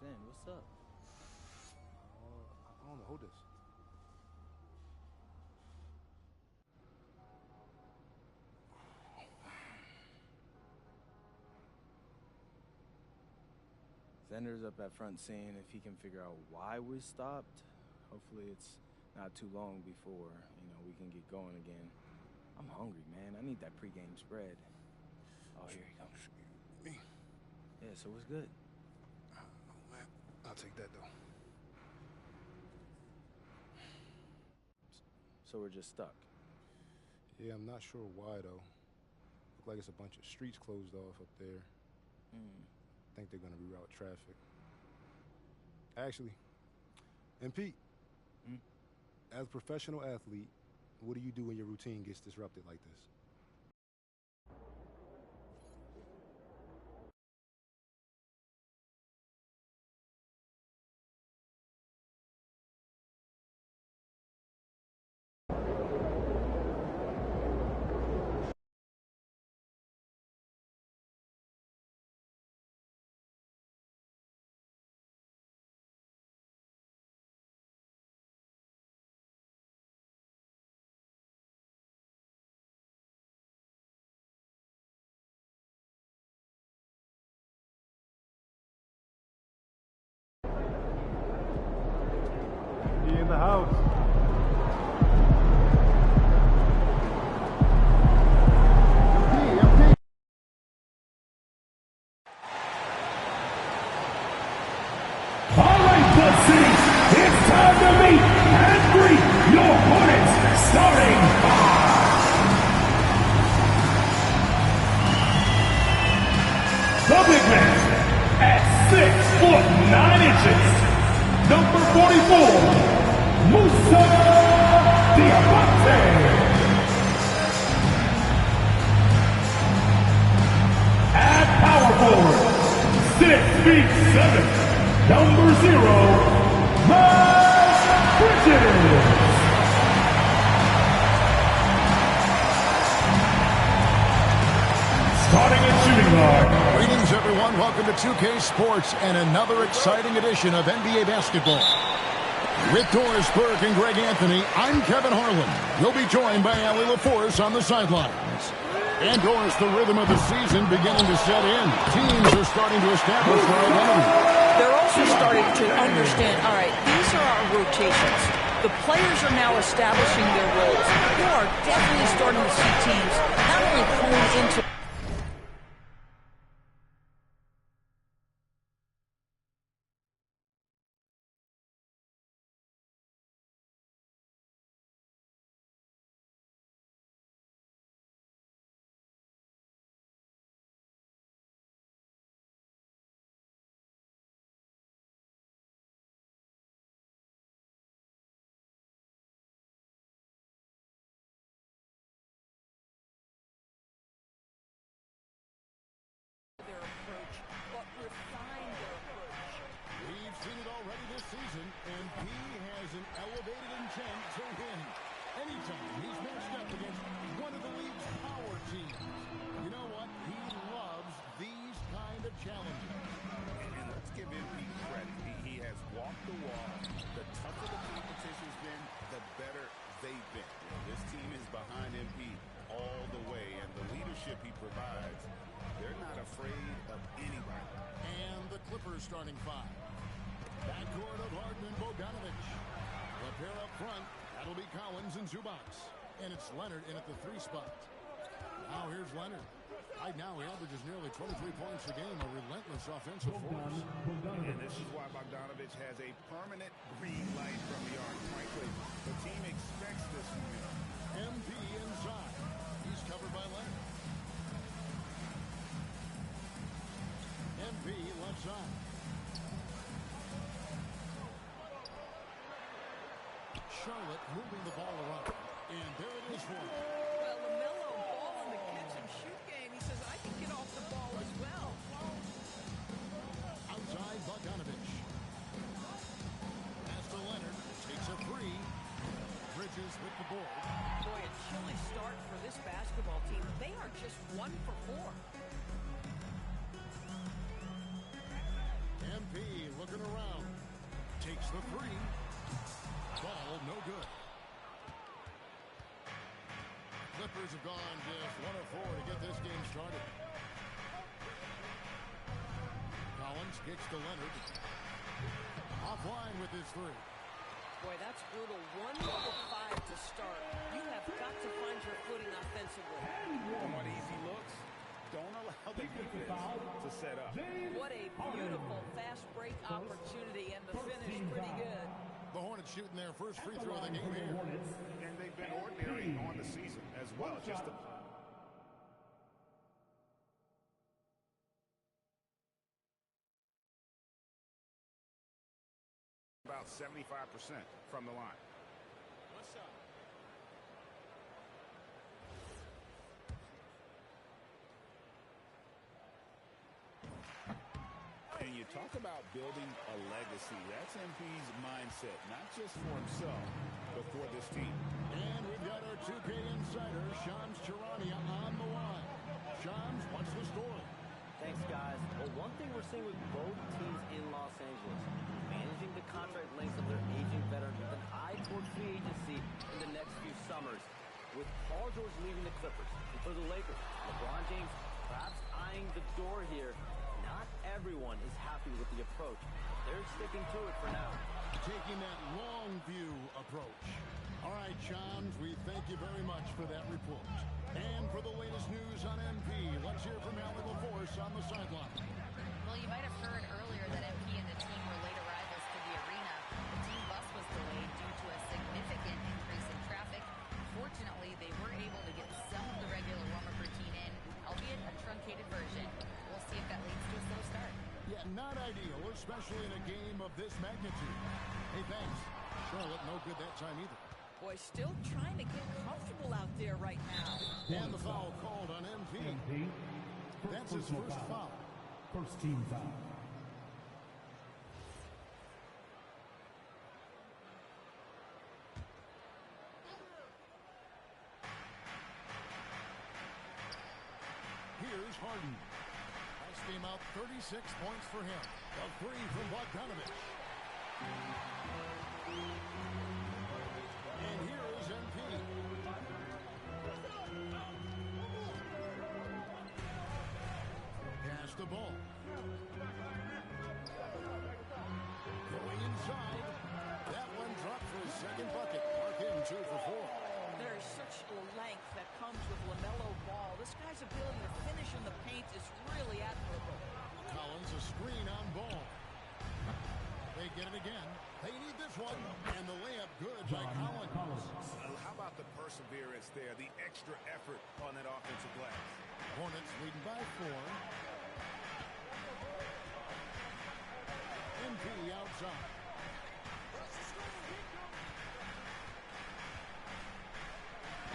Zen, what's up? I don't know who this. Zender's up at front seeing if he can figure out why we stopped. Hopefully it's not too long before, we can get going again. I'm hungry, man. I need that pregame spread. Oh, here he comes. Me? Yeah, so what's good? Oh, man. I'll take that, though. So we're just stuck? Yeah, I'm not sure why, though. Look like it's a bunch of streets closed off up there. I think they're going to reroute traffic. Actually, and Pete, as a professional athlete, what do you do when your routine gets disrupted like this? In the house. All right, Bud City, it's time to meet and greet your opponents, starting the big man at 6'9", number 44, Musa Diabate. At power forward, 6'7", number 0, Miles Bridges. Starting at shooting guard. Greetings, everyone. Welcome to 2K Sports and another exciting edition of NBA basketball. With Doris Burke and Greg Anthony, I'm Kevin Harlan. You'll be joined by Allie LaForce on the sidelines. And Doris, the rhythm of the season beginning to set in. Teams are starting to establish their identity. They're also starting to understand, all right, these are our rotations. The players are now establishing their roles. You are definitely starting to see teams not only hone into their approach, but refine their approach. We've seen it already this season, and he has an elevated intent to win. Anytime he's matched up against one of the league's power teams. You know what? He loves these kind of challenges. And let's give MP credit. He has walked the walk. The tougher the competition's been, the better they've been. This team is behind MP all the way, and the leadership he provides, they're not afraid of anybody. And the Clippers starting five. Backcourt of Harden and Bogdanovic. A pair up front. That'll be Collins and Zubac. And it's Leonard in at the 3 spot. Now here's Leonard. Right now he averages nearly 23 points a game, a relentless offensive force. And this is why Bogdanovic has a permanent green light from the arc. Frankly, the team expects this from him. MP inside. He's covered by Leonard. MP left side. Charlotte moving the ball around. And there it is for him. Well, LaMelo Ball in the catch-and-shoot game. He says, I can get off the ball as well. Outside Bogdanovic. Pass to Leonard. Takes a 3. Bridges with the board. Boy, a chilly start for this basketball team. They are just 1 for 4. MP looking makes the three. Ball no good. Clippers have gone just 1 of 4 to get this game started. Collins kicks to Leonard. Offline with his three. Boy, that's brutal. 1 of 5 to start. You have got to find your footing offensively. And what easy looks, don't allow the defense to set up. What a beautiful fast break opportunity, and the finish pretty good. The Hornets shooting their first free throw of the game here. And they've been ordinary on the season as well. Just about 75% from the line. What's up? And you talk about building a legacy. That's MP's mindset, not just for himself, but for this team. And we've got our 2K insider, Shams Charania, on the line. Shams, what's the story? Thanks, guys. Well, one thing we're seeing with both teams in Los Angeles, managing the contract lengths of their aging veterans with an eye towards free agency in the next few summers. With Paul George leaving the Clippers, and for the Lakers, LeBron James perhaps eyeing the door here. Not everyone is happy with the approach. They're sticking to it for now. Taking that long view approach. All right, Shams, we thank you very much for that report. And for the latest news on MP, let's hear from Allie LaForce on the sideline. Well, you might have heard earlier that MP and the team were late arrivals to the arena. The team bus was delayed due to a significant increase in traffic. Fortunately, they were able to get some of the regular warm-up routine in, albeit a truncated version. We'll see if that leads to a slow start. Yeah, not ideal, especially in a game of this magnitude. Hey, thanks. Charlotte, no good that time either. Boy, still trying to get comfortable out there right now. And the foul called on MP. That's his first foul. First team foul. Here's Harden. Nice game out, 36 points for him. A three from Bogdanovich. And here is MP. Pass the ball. Going inside. That one dropped for his second bucket. Mark him 2 for 4. There is such length that comes with LaMelo Ball. This guy's ability to finish in the paint is really admirable. Collins a screen on Ball. They get it again. They need this one. And the layup good by Collins. How about the perseverance there, the extra effort on that offensive glass? Hornets leading by 4. MP outside.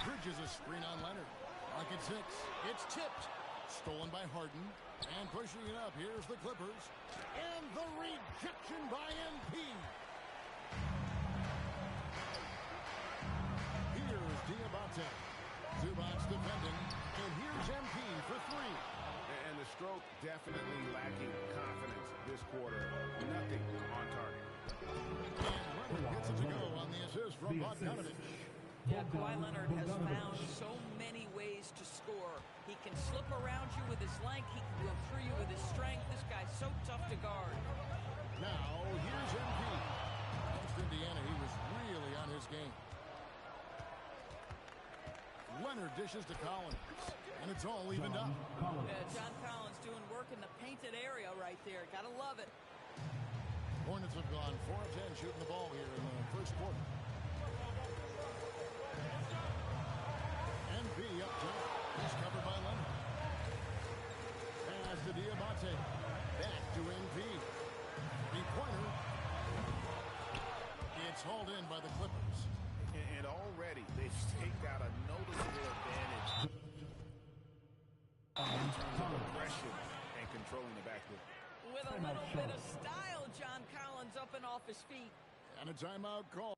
Bridges a screen on Leonard. Lock at 6. It's tipped. Stolen by Harden. And pushing it up. Here's the Clippers. And the rejection by MP. Here's Diabate. Zubac's defending. And here's MP for 3. And the stroke definitely lacking confidence this quarter. Nothing on target. And Leonard gets it to go on the assist from Bogdanovich. Yeah, Kawhi Leonard has found so many ways to score. He can slip around you with his length. He can go through you with his strength. This guy's so tough to guard. Now, here's MP. Against Indiana, he was really on his game. Leonard dishes to Collins. And it's all evened up. Yeah, John Collins doing work in the painted area right there. Gotta love it. Hornets have gone 4 of 10 shooting the ball here in the first quarter. MP up top. He's covered by Leonard. Pass to Diabate. Back to MP. Three-pointer. It's hauled in by the Clippers. And already they've staked out a noticeable advantage in terms of aggression and controlling the backcourt. With a little bit of style, John Collins up and off his feet. And a timeout call.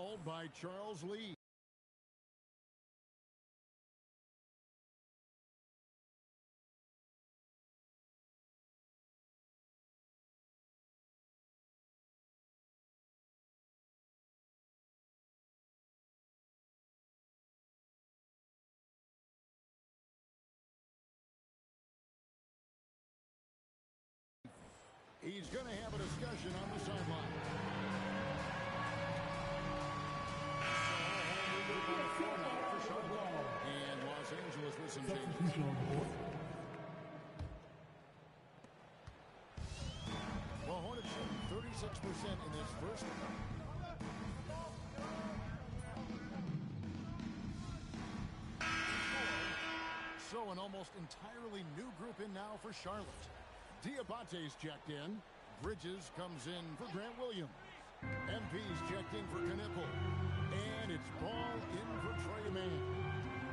called by Charles Lee. He's going to have a discussion on the sideline. And Los Angeles with some changes. Well, Hornets shooting 36% in this first one. So an almost entirely new group in now for Charlotte. Diabate's checked in. Bridges comes in for Grant Williams. MP's checked in for Knipple. And it's ball in for Trey Mann.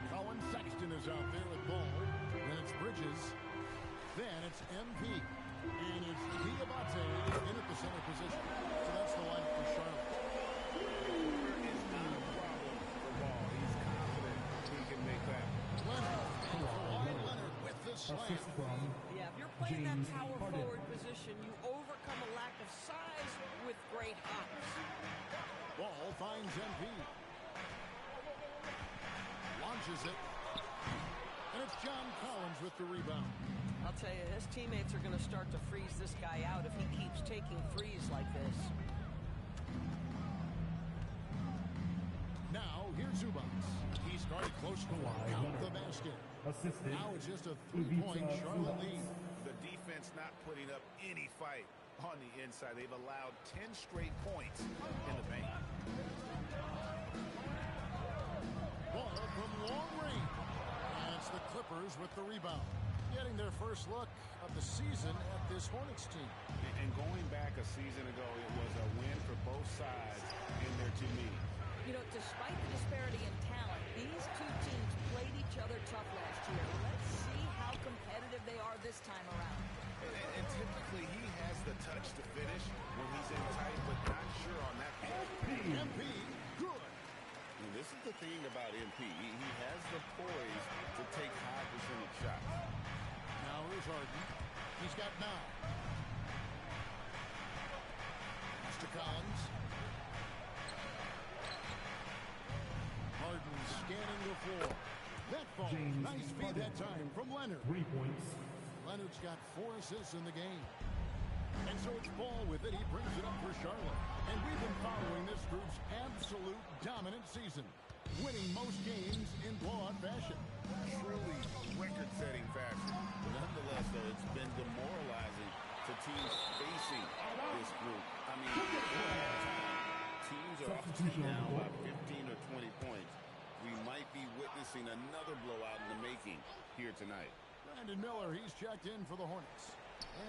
Colin Sexton is out there with ball. Then it's Bridges. Then it's MP. And it's Diabate in at the center position. So that's the lineup for Charlotte. Corner is not a problem for ball. He's confident he can make that. Leonard. Kawhi Leonard with the slam. Yeah, if you're playing that power forward position, you overcome a lack of size with great hops. Ball finds MP. Launches it. And it's John Collins with the rebound. I'll tell you, his teammates are going to start to freeze this guy out if he keeps taking threes like this. Now, here's Zubac. He started close to count the basket. Now it's just a 3-point Charlotte lead. The defense not putting up any fight on the inside. They've allowed 10 straight points in the paint. Ball from long range. And it's the Clippers with the rebound. Getting their first look of the season at this Hornets team. And going back a season ago, it was a win for both sides in their two meetings. You know, despite the disparity in talent, these two teams played each other tough last year. Let's see how competitive they are this time around. And typically he has the touch to finish when he's in tight, but not sure on that pitch. MP, good. And this is the thing about MP. He has the poise to take high percentage shots. Now here's Harden. He's got 9. Pass to Collins. Harden scanning the floor. That ball. Nice feed that time from Leonard. 3 points. Leonard's got 4 assists in the game. And so it's Ball with it. He brings it up for Charlotte. And we've been following this group's absolute dominant season, winning most games in blowout fashion. Truly record-setting fashion. Nonetheless, though, it's been demoralizing to teams facing this group. I mean, teams are often now by 15 or 20 points. We might be witnessing another blowout in the making here tonight. Brandon Miller, he's checked in for the Hornets.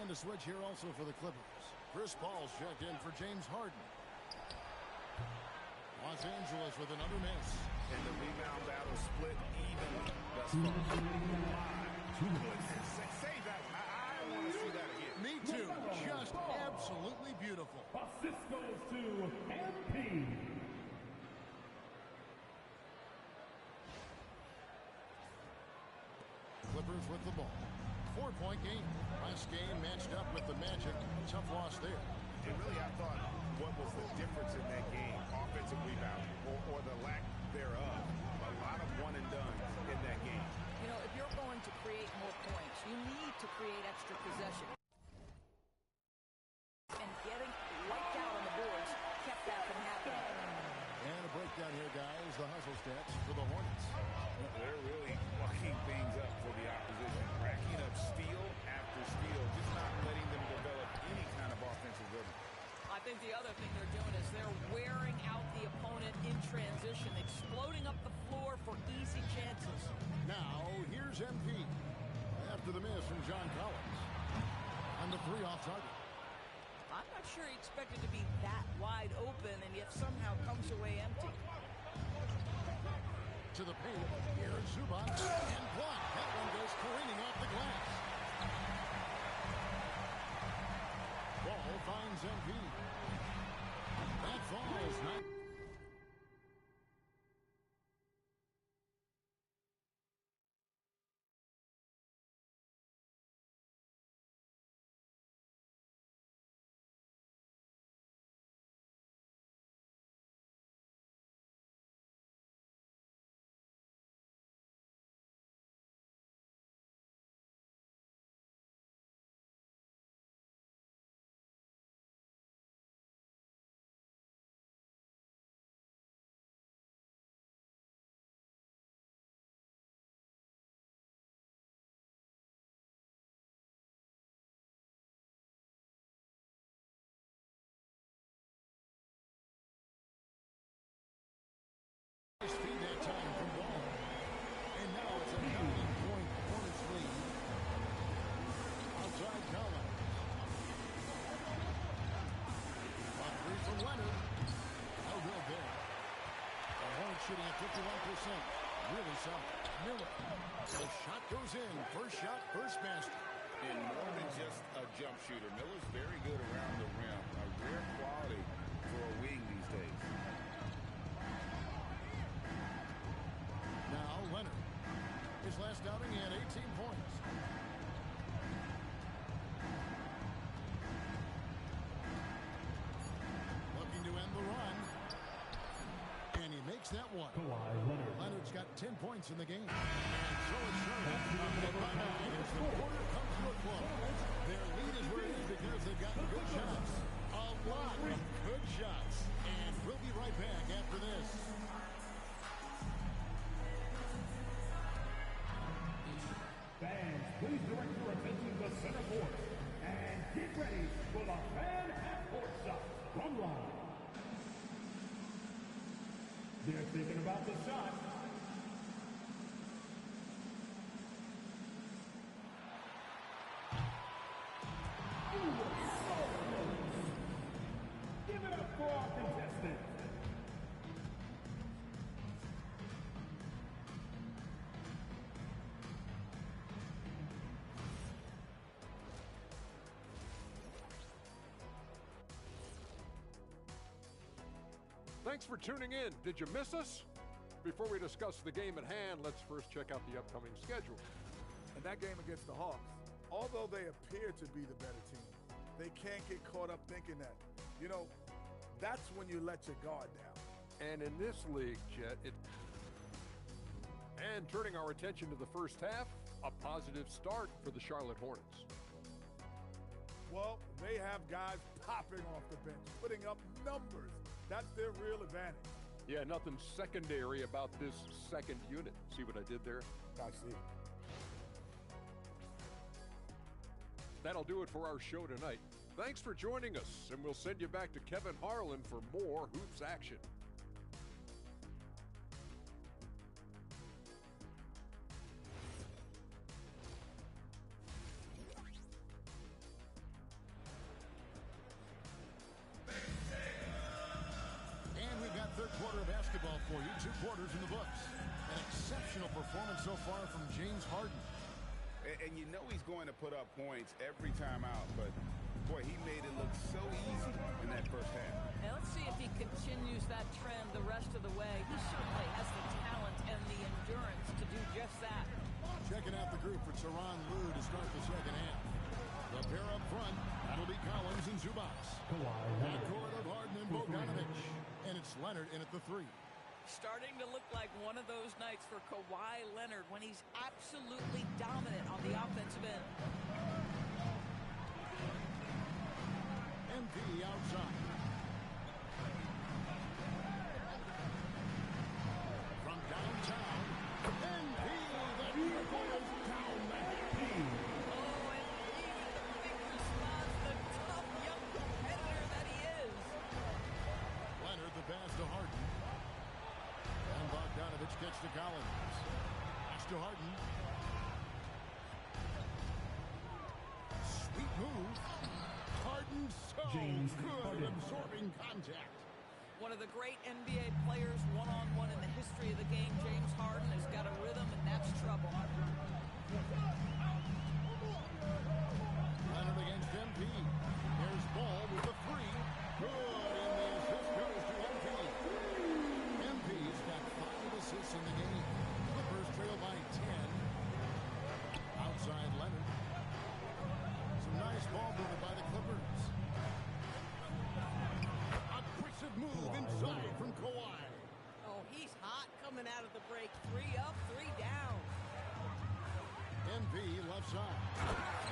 And a switch here also for the Clippers. Chris Paul's checked in for James Harden. Los Angeles with another miss. And the rebound battle split evenly thus far. Say that. I want to see that again. Me too. Just absolutely beautiful. Assist goes to MP. Clippers with the ball. 4-point game. Last game matched up with the Magic. Tough loss there. And really, I thought, what was the difference in that game? Offensive rebound or the lack thereof. A lot of one and done in that game. You know, if you're going to create more points, you need to create extra possession. And getting wiped out on the boards kept that from happening. And a breakdown here, guys. The hustle stats for the Hornets. They're really fucking things up for the opposition. Racking up steal after steal, just not letting them develop any kind of offensive rhythm. I think the other thing they're doing is they're wearing out the opponent in transition, exploding up the floor for easy chances. Now, here's MP. After the miss from John Collins. On the 3 off target. I'm not sure he expected to be that wide open and yet somehow comes away empty. To the paint. Here's Zubac. And blocked. That one goes careening off the glass. Ball finds MP. That falls. feed that time from Ball. And now it's a 9-point Hornets lead. Outside Collins. A three from Leonard. No good there. The Hornets shooting at 51%. Really solid. Miller. The shot goes in. First shot, first basket. And more than just a jump shooter. Miller's very good around the rim. A rare quality for a wing these days. Now Leonard. His last outing, he had 18 points. Looking to end the run. And he makes that one. Leonard's got 10 points in the game. And so is Charlotte. Dominated by 9 as the quarter comes to a close. Their lead is where it is because they've gotten good shots. A lot of good shots. And we'll be right back after this. Fans, please direct your attention to center court and get ready for the fan half-court shot from line. They're thinking about the shot. Give it up for our contestants. Thanks for tuning in. Did you miss us? Before we discuss the game at hand, let's first check out the upcoming schedule. And that game against the Hawks, although they appear to be the better team, they can't get caught up thinking that. You know, that's when you let your guard down. And in this league, Jet, and turning our attention to the first half, a positive start for the Charlotte Hornets. Well, they have guys popping off the bench, putting up numbers. That's their real advantage. Yeah, nothing secondary about this second unit. See what I did there? I see. That'll do it for our show tonight. Thanks for joining us, and we'll send you back to Kevin Harlan for more Hoops action. Third quarter of basketball for you. 2 quarters in the books. An exceptional performance so far from James Harden. And you know he's going to put up points every time out, but boy, he made it look so easy in that first half. Now let's see if he continues that trend the rest of the way. He certainly has the talent and the endurance to do just that. Checking out the group for Tyronn Lue to start the second half. The pair up front, that'll be Collins and Zubac. Backcourt of Harden and Bogdanovic. And it's Leonard in at the 3. Starting to look like one of those nights for Kawhi Leonard when he's absolutely dominant on the offensive end. MP outside. From downtown, MP, the goes down the MP. Oh, MP, the big response, the tough young competitor that he is. Leonard, the pass to Harden. And Bogdanovic gets to Collins. Pass to Harden. Sweet move. Harden so good at absorbing contact. One of the great NBA players one-on-one in the history of the game, James Harden, has got a rhythm, and that's trouble. Leonard against MP. Here's Ball with the 3. Good, and the assist goes to MP. MP's got 5 assists in the game. Clippers trail by 10. Outside Leonard. Some nice ball movement by the Clippers. A quick move inside from Kawhi. Oh, he's hot coming out of the break. 3 up, 3 down. MP left side.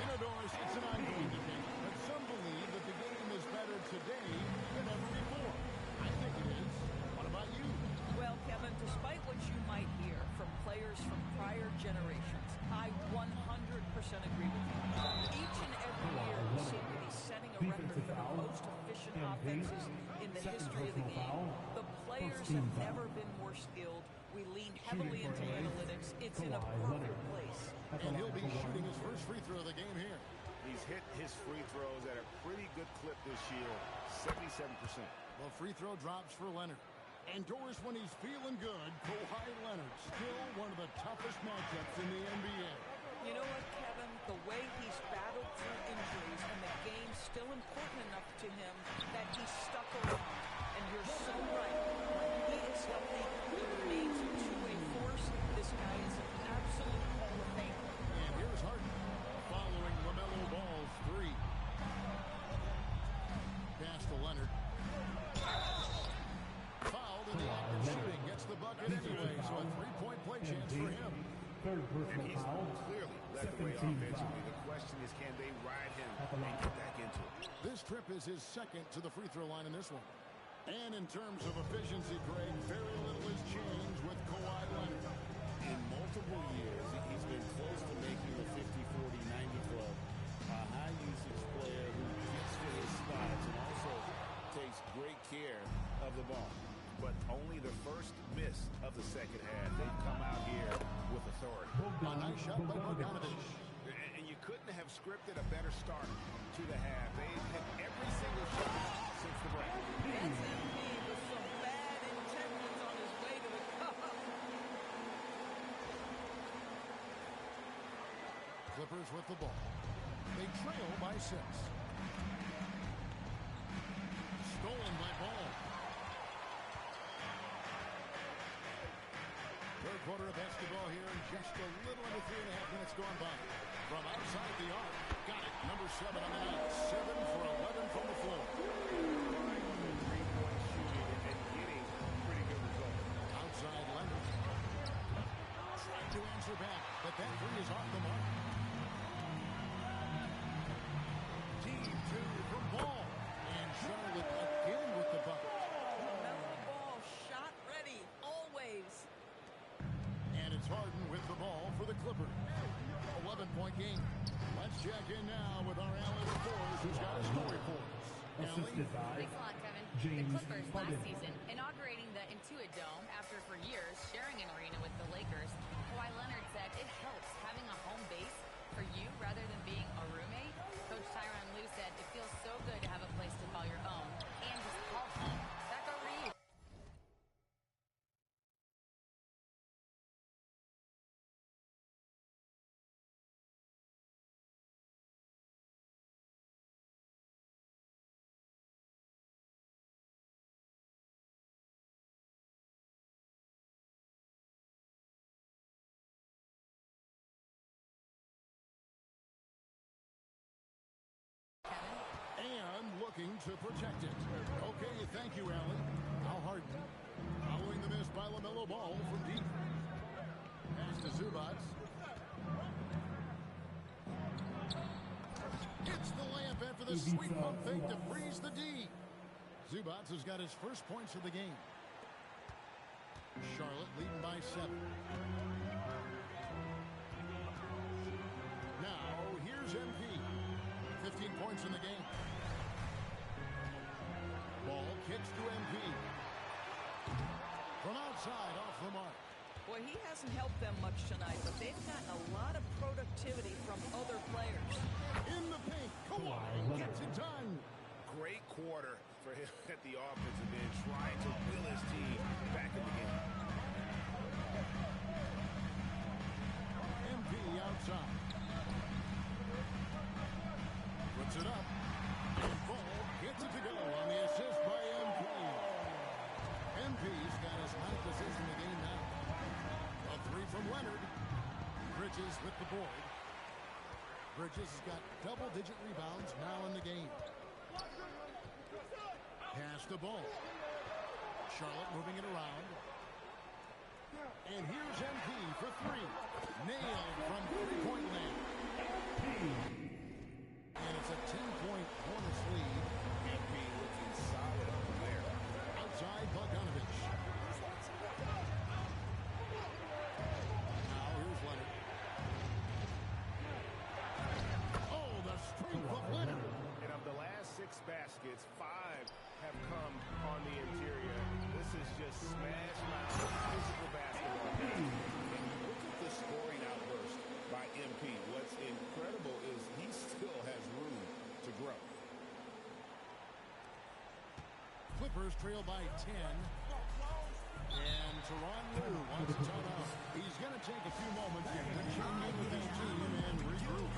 Inadors, it's an ongoing debate, but some believe that the game is better today than ever before. I think it is. What about you? Well, Kevin, despite what you might hear from players from prior generations, I 100% agree with you. Each and every year we seem to be setting a record for the most efficient offenses in the history of the game. The players have never been more skilled, we lean heavily into analytics, it's in a perfect place. And he'll be shooting his first free throw of the game here. He's hit his free throws at a pretty good clip this year, 77%. The free throw drops for Leonard. And Doris, when he's feeling good, Kawhi Leonard, still one of the toughest matchups in the NBA. You know what, Kevin? The way he's battled through injuries and the game's still important enough to him that he's stuck around. And you're so right. When he is healthy, he remains a two-way force. This guy is an absolute Hall of Famer. And here's Harden following LaMelo Ball's three. Pass to Leonard. Fouled in the act of shooting. Gets the bucket anyway, so a three-point play chance for him. And he's clearly led the way offensively. The question is, can they ride him and get back into it? This trip is his second to the free throw line in this one. And in terms of efficiency, Greg, very little has changed with Kawhi Leonard. In multiple years, he's been close to making the 50-40-90 club. A high-usage player who gets to his spots and also takes great care of the ball. But only the first miss of the second half. They've come out here with authority. A nice shot by Bogdanovich. And you couldn't have scripted a better start to the half. They've hit every single shot since the break. That's Embiid with some bad intentions on his way to the cup. Clippers with the ball. They trail by 6. Stolen by Ball. Third quarter of basketball here, and just a little under 3.5 minutes gone by. From outside the arc, got it. Number 7 on the night. 7 for 11 from the floor. Three-point shooting and getting pretty good results. Outside Leonard. Trying to answer back, but that three is off the mark. Team 2 from Ball. And Charlotte again with the bucket. Remember the ball, shot ready, always. And it's Harden with the ball for the Clippers. 11-point game. Let's check in now with our Allie LaForce, who's got a story for us. Thanks a lot, Kevin. The Clippers last season inaugurating the Intuit Dome after for years sharing an arena with the Lakers. Kawhi Leonard said it helps having a home base for you rather than being a roommate. Coach Tyronn Lue said it feels so good to have a place to call your own and just call home. Back over to you. And looking to protect it. Okay, thank you, Allie. Now Harden. Following the miss by LaMelo Ball from deep. Pass to Zubac. Hits the layup after the sweep pump fake to freeze the D. Zubac has got his first points of the game. Charlotte leading by 7. Now, here's MP. 15 points in the game. Ball kicks to MP. From outside, off the mark. Boy, he hasn't helped them much tonight, but they've gotten a lot of productivity from other players. In the paint, Kawhi gets it done. Great quarter for him at the offensive end, trying to will his team back in the game. MP outside. Puts it up. And Ball gets it to go on the assist by MP. MP's got his high position in the game now. A three from Leonard. Bridges with the board. Bridges has got double-digit rebounds now in the game. Pass the ball. Charlotte moving it around. And here's MP for 3. Nailed from three-point land. And it's a 10-point bonus lead. MP looking solid up there. Outside Bogdanovich. Now here's Leonard. Oh, the strength of Leonard. And of the last 6 baskets, 5 have come on the interior. This is just smash mouth physical basketball. Look at the scoring outburst by MP. What's incredible is he still has room to grow. Clippers trail by 10. And Tyronn Lue wants a timeout. He's going to take a few moments to check in with his team and regroup.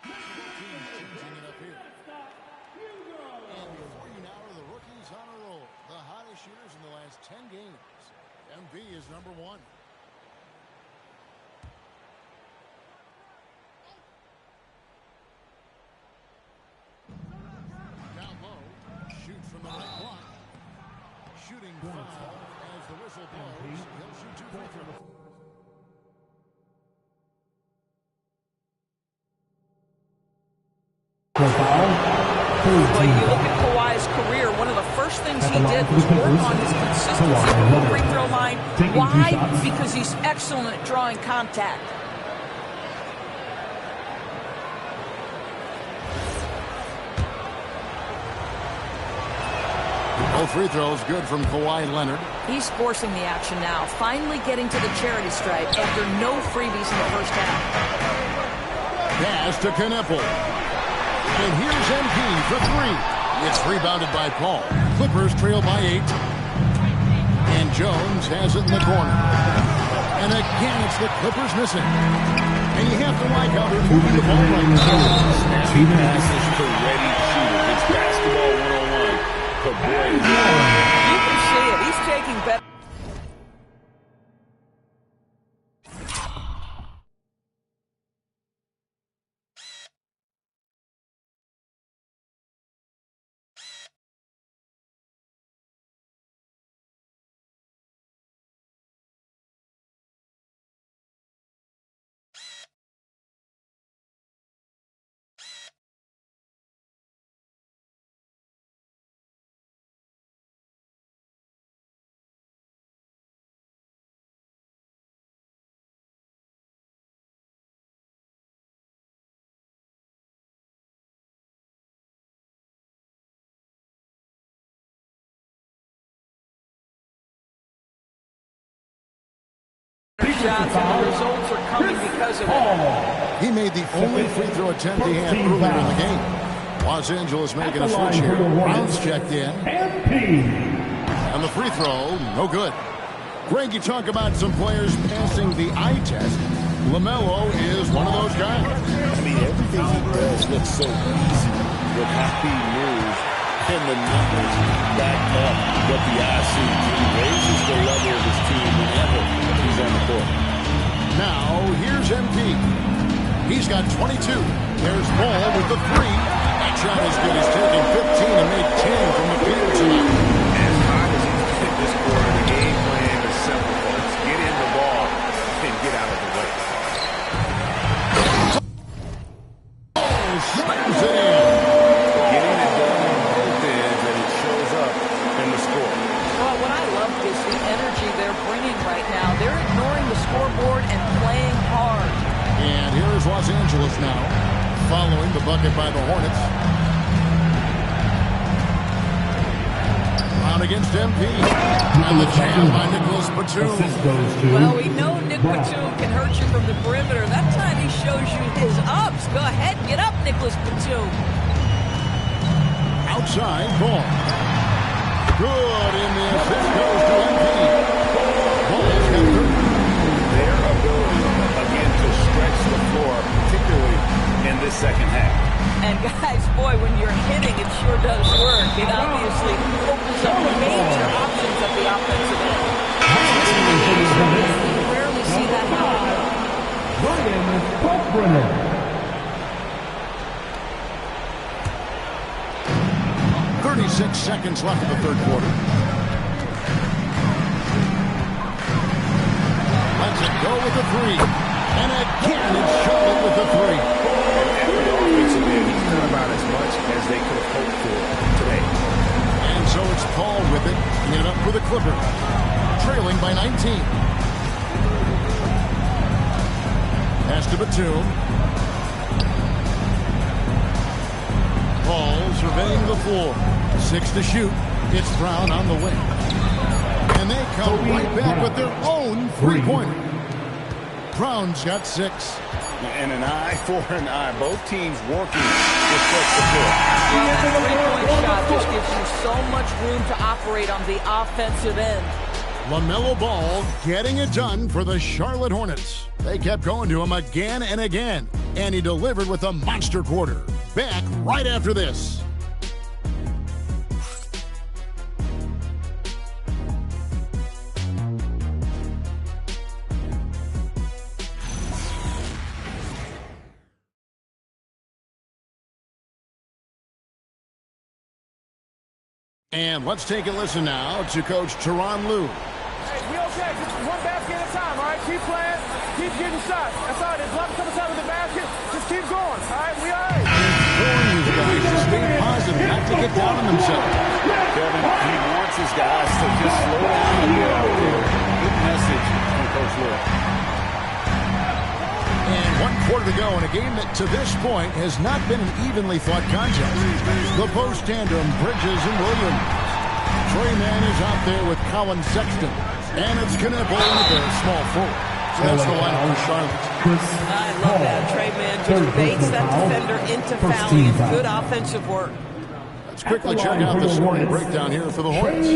Team's changing it up here. And before you now are the rookies on a roll. The hottest shooters in the last 10 games. MV is number 1. Down low. Shoots from the right block. Shooting foul as the whistle blows. He'll shoot 2 free throws. Well, you look at Kawhi's career, one of the first things he did was work on his consistency from the free throw line. Why? Because he's excellent at drawing contact. Both free throws good from Kawhi Leonard. He's forcing the action now, finally getting to the charity stripe after no freebies in the first half. Pass to Knueppel. And here's MP for 3. It's rebounded by Paul. Clippers trail by 8. And Jones has it in the corner. And again, it's the Clippers missing. And you have to like how they're moving the ball right now. Snappy passes to ready shooters. It's basketball 101. But boy, you can see it. He's taking better. Shots, and the results are coming because of it. He made the only free throw attempt he had earlier in the game. Los Angeles making a switch here. Brown's checked in. And the free throw, no good. Greg, you talk about some players passing the eye test. LaMelo is one of those guys. I mean, everything he does looks so easy with how he moves. And the numbers back up what the eye sees. He raises the level of his team whenever he's on the court. Now, here's MP. He's got 22. There's Ball with the 3. That shot is good. He's taking 15 and made 10 from the field tonight. As hot as he's hit this quarter, the game plan is simple, folks. Get in the ball and get out of the way. Slams it in. Getting it done on both ends, and it shows up in the score. Well, what I love is the energy they're bringing right now. They're ignoring the scoreboard and playing hard. And here's Los Angeles now, following the bucket by the Hornets. Brown against MP. And the jam by Nicholas Batum. Well, we know Nick Batum can hurt you from the perimeter. That time he shows you his ups. Go ahead, get up, Nicholas Batum. Outside, Ball. Good in the assist goes to MP. Ball's got 30. Their ability, again, to stretch the floor, particularly in this second half. And guys, boy, when you're hitting, it sure does work. It obviously opens up major options at the offensive end. You rarely see that happen. Ryan Kalkbrenner. 36 seconds left in the third quarter. Lets it go with the 3. And again, it's Charlotte with the 3. Every offensive end, he's done about as much as they could have hoped for today. And so it's Paul with it, and it up for the Clippers, trailing by 19. Pass to Batum. Paul surveying the floor. 6 to shoot. It's Brown on the wing. And And they come right back with their own three-pointer. Brown's got 6. And an eye for an eye. Both teams working to stretch the floor. Well, that three-point shot just gives you so much room to operate on the offensive end. LaMelo Ball getting it done for the Charlotte Hornets. They kept going to him again and again, and he delivered with a monster quarter. Back right after this. And let's take a listen now to Coach Tyronn Lue. Hey, we okay. Just one basket at a time, all right? Keep playing. Keep getting shots. That's all right. There's nothing coming out of the basket. Just keep going, all right? We all right. Warning these guys to stay positive, not to get down on themselves. Kevin, he wants his guys to just slow down and get out there. Good message from Coach Lue. And 1 quarter to go in a game that to this point has not been an evenly fought contest. The post tandem, Bridges and Williams. Tre Mann is out there with Colin Sexton. And it's Knipple with a small forward. So that's the lineup for Charlotte. I love that. Tre Mann just baits that defender into fouling. It's good offensive work. Let's quickly check out the scoring breakdown here for the Hornets.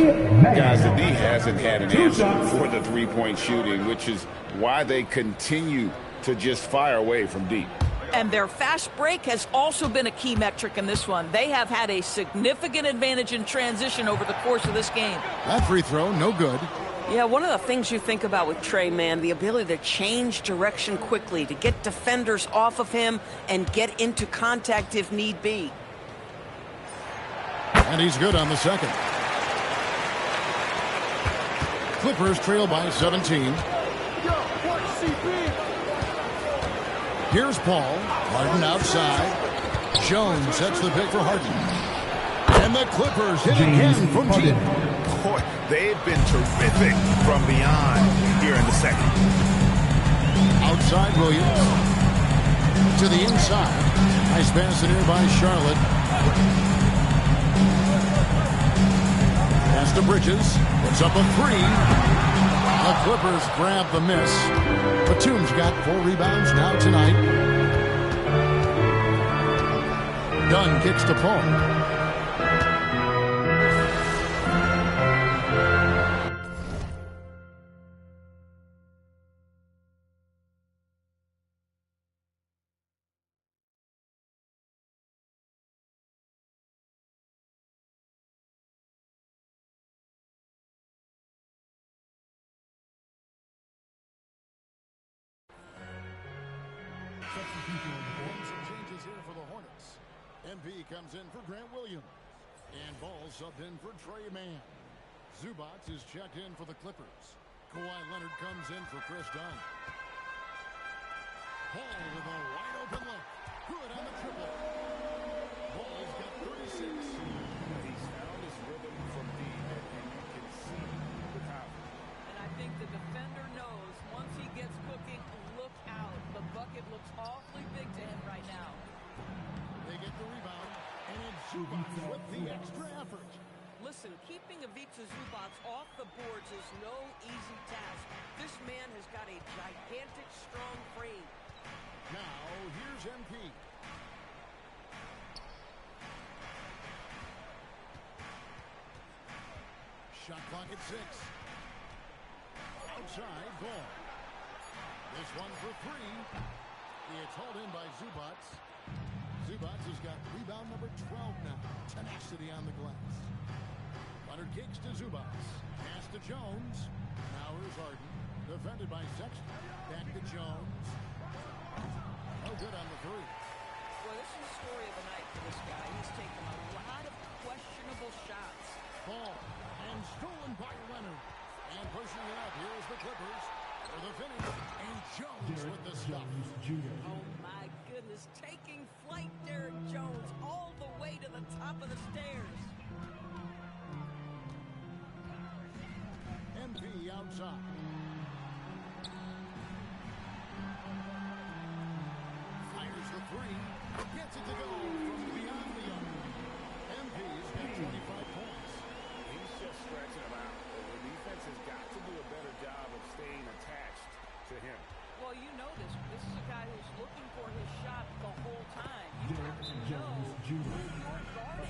Guys, the D hasn't had an answer for the three-point shooting, which is why they continue to just fire away from deep. And their fast break has also been a key metric in this one. They have had a significant advantage in transition over the course of this game. That free throw, no good. Yeah, one of the things you think about with Tre Mann, the ability to change direction quickly, to get defenders off of him and get into contact if need be. And he's good on the second. Clippers trail by 17. Here's Paul. Harden outside. Jones sets the pick for Harden. And the Clippers hit again from deep. Boy, they've been terrific from beyond here in the second. Outside Williams. To the inside. Nice pass in here by Charlotte. Pass to Bridges. Puts up a 3. The Clippers grab the miss. Batum's got 4 rebounds now tonight. Dunn kicks to Paul. Changes here for the Hornets. MP comes in for Grant Williams. And Ball subbed in for Tre Mann. Zubac is checked in for the Clippers. Kawhi Leonard comes in for Chris Dunn. Paul with a wide open look. Good on the triple. Ball's got 36. He's found his rhythm from deep, and you can see the confidence. And I think the defender knows once he gets cooking, look out. The bucket looks awfully big to him right now. They get the rebound, and it's Zubac with the extra effort. Listen, keeping Ivica Zubac off the boards is no easy task. This man has got a gigantic, strong frame. Now, here's MP. Shot clock at 6. Outside, Ball. This one for 3. It's hauled in by Zubac. Zubac has got rebound number 12 now. Tenacity on the glass. Leonard kicks to Zubac. Pass to Jones. Now here's Harden. Defended by Sexton. Back to Jones. No good on the 3. Well, this is the story of the night for this guy. He's taken a lot of questionable shots. Ball. And stolen by Leonard. And pushing it up. Here's the Clippers. For the finish. And Jones with the stuff. Oh, my goodness. Taking flight, Derrick Jones, all the way to the top of the stairs. MP outside. Fires the 3. Gets it to go from beyond the arc. MP's got 25 points. He's just stretching them out. The defense has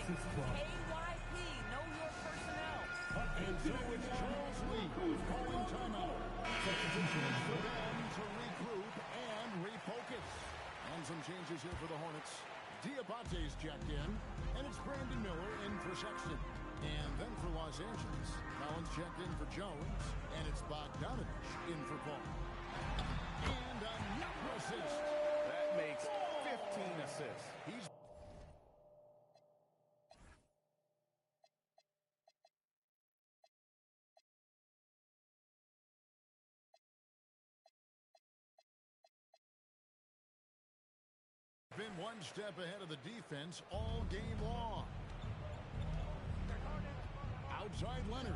KYP, know your personnel. And so it's Charles Lee who's calling timeout. Substitutions for them to regroup and refocus. And some changes here for the Hornets. Diabate's checked in, and it's Brandon Miller in for Sexton. And then for Los Angeles, Collins checked in for Jones, and it's Bogdanovich in for Paul. And another assist. That makes 15 assists. He's been one step ahead of the defense all game long. Outside Leonard.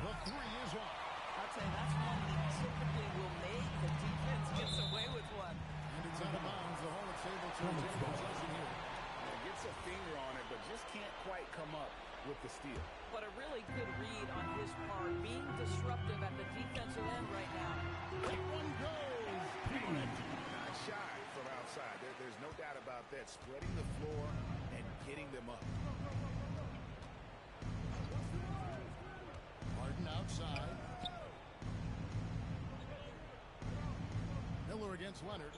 The three is off. I'll tell you, that's one he typically will make. The defense gets away with one. And it's out of bounds. The Hornets able to take possession here. Gets a finger on it, but just can't quite come up with the steal. But a really good read on his part, being disruptive at the defensive end right now. That one goes. Not shy from outside. There's no doubt about that. Spreading the floor and getting them up. Harden outside. Miller against Leonard.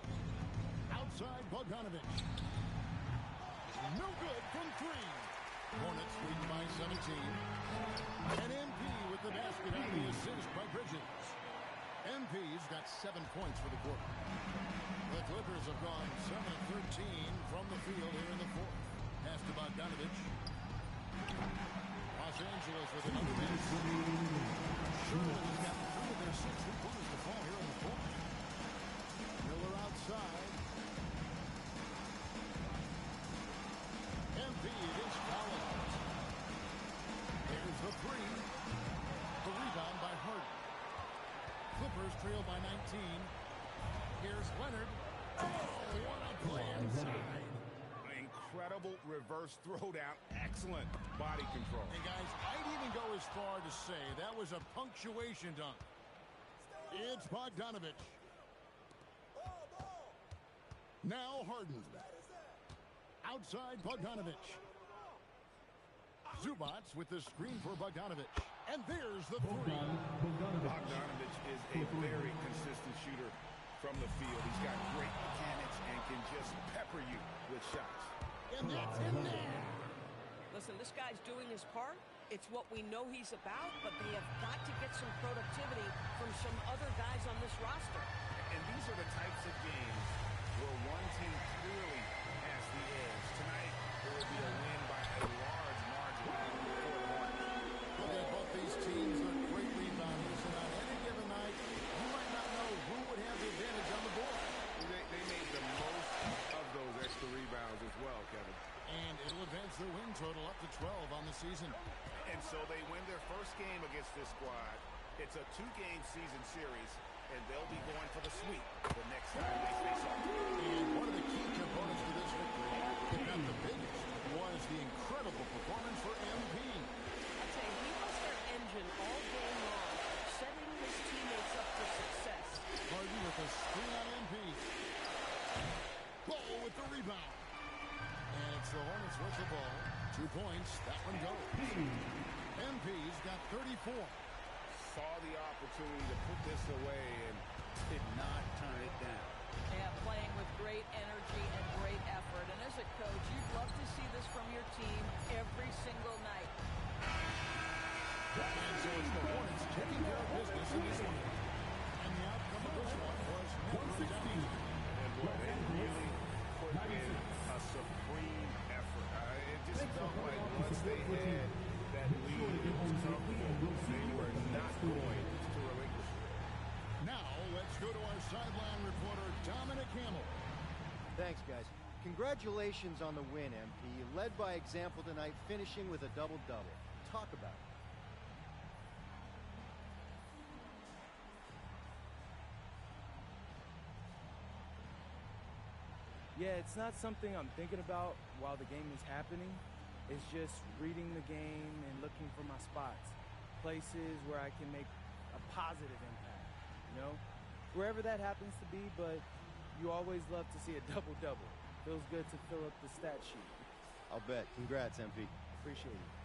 Outside Bogdanovich. No good from three. Hornets lead by 17. And MP with the basket on the assist by Bridges. MP's got 7 points for the quarter. The Clippers have gone 7-13 from the field here in the fourth. Pass to Bogdanovich. Los Angeles with another miss. Charlotte has got 3 of their 6 3-pointers to fall here in the fourth. Miller outside. MP against Collins. There's the three. The rebound by Harden. Clippers trail by 19. Here's Leonard. Oh, what a play inside. Incredible reverse throwdown. Excellent body control. And guys, I'd even go as far to say that was a punctuation dunk. It's Bogdanovich. Now Harden. Outside Bogdanovich. Zubats with the screen for Bogdanovich. And there's the three. Bogdanovich is a very consistent shooter from the field. He's got great mechanics and can just pepper you with shots. And that's in there. Listen, this guy's doing his part. It's what we know he's about, but they have got to get some productivity from some other guys on this roster. And these are the types of games where one team clearly has the edge. Tonight, it will be a win by a large margin for the Hornets. Look at both these teams are great rebounders, and on any given night, you might not know who would have the advantage on the board. They made the most of those extra rebounds as well, Kevin. And it'll advance their win total up to 12 on the season. And so they win their first game against this squad. It's a 2-game season series, and they'll be going for the sweep the next time they face off. And one of the key components to this victory, if not the biggest, was the incredible performance for MP. I tell you, he was their engine all game long, setting his teammates up for success. Harden with a screen on MP. Ball with the rebound. And it's the Hornets with the ball. 2 points. That one goes. MP's got 34. Saw the opportunity to put this away and did not turn it down. Yeah, playing with great energy and great effort. And as a coach, you'd love to see this from your team every single night. And so it's the Hornets taking care of business in this one. And the outcome of this one was never down. And boy, they really put in a supreme effort. It just felt like once they had that lead, it was comfortable. They were not going to relinquish it. Now, let's go to our sideline reporter, Dominic Hamill. Thanks, guys. Congratulations on the win, MP. You led by example tonight, finishing with a double-double. Talk about it. Yeah, it's not something I'm thinking about while the game is happening. It's just reading the game and looking for my spots, places where I can make a positive impact, you know? Wherever that happens to be, but you always love to see a double-double. Feels good to fill up the stat sheet. I'll bet. Congrats, MP. Appreciate it.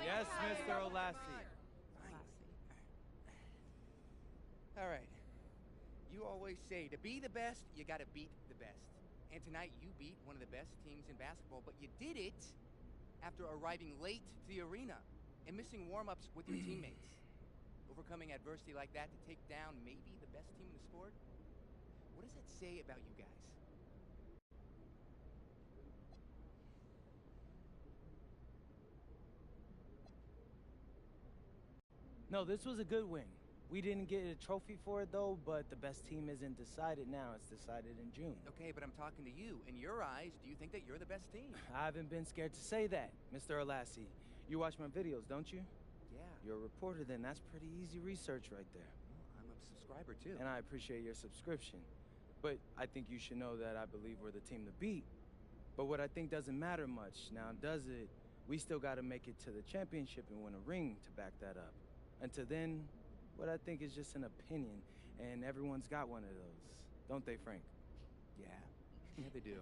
Yes, Mr. Olassie. All right. You always say, to be the best, you got to beat the best. And tonight, you beat one of the best teams in basketball, but you did it after arriving late to the arena and missing warm-ups with your teammates. Overcoming adversity like that to take down maybe the best team in the sport? What does that say about you guys? No, this was a good win. We didn't get a trophy for it, though, but the best team isn't decided now. It's decided in June. Okay, but I'm talking to you. In your eyes, do you think that you're the best team? I haven't been scared to say that, Mr. Olassie. You watch my videos, don't you? Yeah. You're a reporter, then. That's pretty easy research right there. Well, I'm a subscriber, too. And I appreciate your subscription. But I think you should know that I believe we're the team to beat. But what I think doesn't matter much. Now, does it? We still got to make it to the championship and win a ring to back that up. Until then, what I think is just an opinion, and everyone's got one of those. Don't they, Frank? Yeah. Yeah, they do.